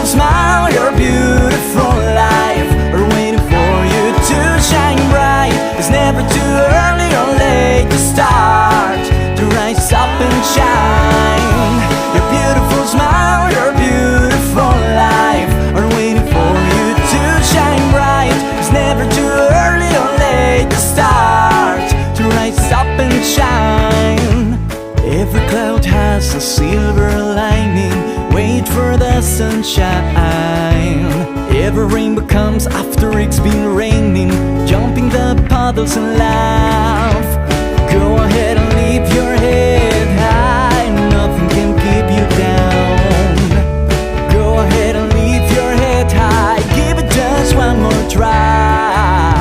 beautiful smile, your beautiful life are waiting for you to shine bright. It's never too early or late to start, to rise up and shine. Your beautiful smile, your beautiful life are waiting for you to shine bright. It's never too early or late to start, to rise up and shine. Every cloud has a silver lining, wait for the sunshine. Every rainbow comes after it's been raining, jumping the puddles and laugh. Go ahead and leave your head high, nothing can keep you down. Go ahead and leave your head high, give it just one more try.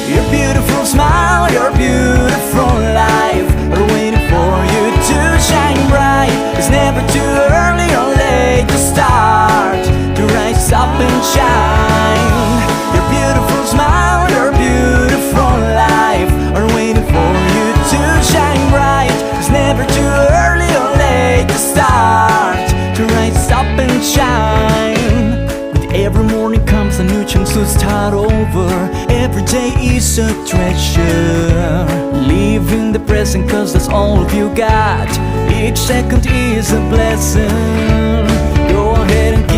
Your beautiful smile, your beautiful life are waiting for you to shine bright. It's never too early or late to start, to rise up and shine. Your beautiful smile, your beautiful life are waiting for you to shine bright. It's never too early or late to start, to rise up and shine. With every morning comes a new chance to start over. Every day is a treasure. Live in the present, cause that's all you got. Each second is a blessing. Go ahead and